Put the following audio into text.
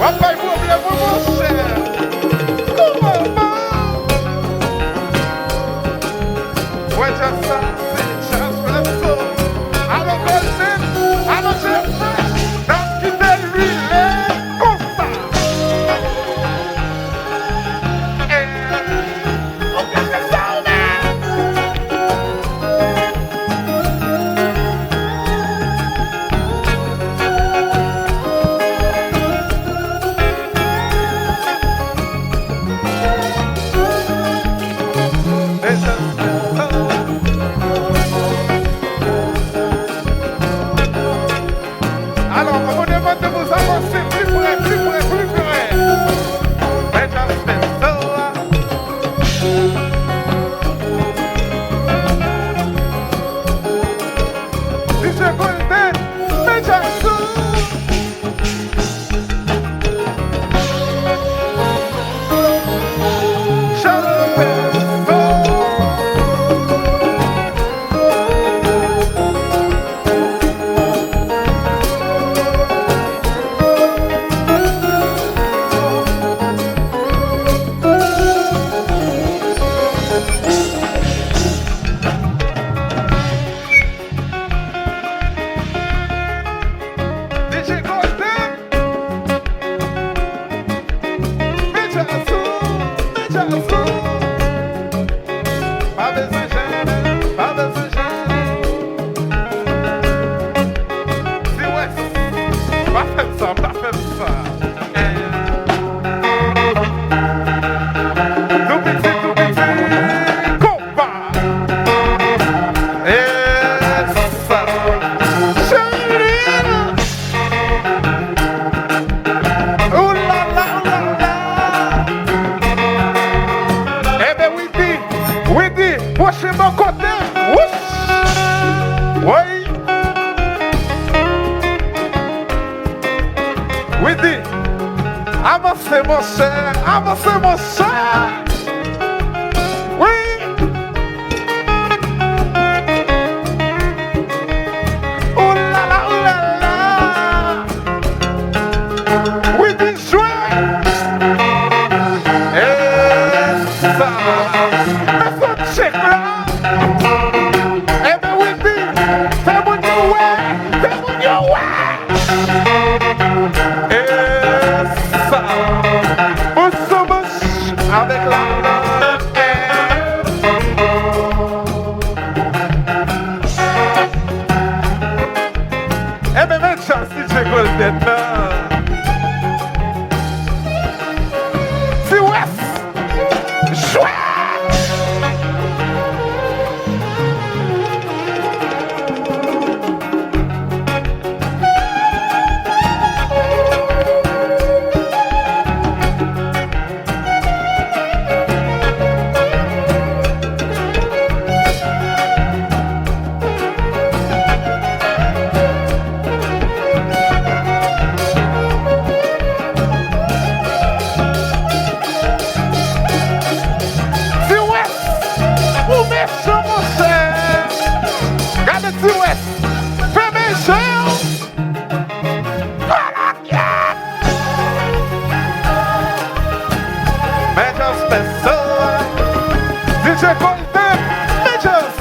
Papai, problema você. Como? Where's your son? Just Perso. I don't go in. I don't say fresh. Don't get that relay. Costa. Okay, the sound alors, on vous demande de vous avancer plus près, plus près, plus près. Mais just Perso. DJ Golden, mais just DJ Golden, mais just pas besoin de pas besoin de ouais, pas faire ça, pas faire ça. Tout petit, combat. Et ça, chérie. Ouh là là, ouh là là. Eh ben oui, dit, prochain bon côté. Ouch. Oui. Oui, dit. Avancez mon cher, avancez mon cher. Oui. Oh là là, oh là là. Oui, dit jouer. Et ça. Mais faut check là. Eh ben oui, dit. Fais-moi du ouais. Fais-moi du ouais. Et ça. Bouche avec la langue. Eh ben même chance si j'ai Golden là. C'est West. Chouette. DJ Golden, mais Djazz.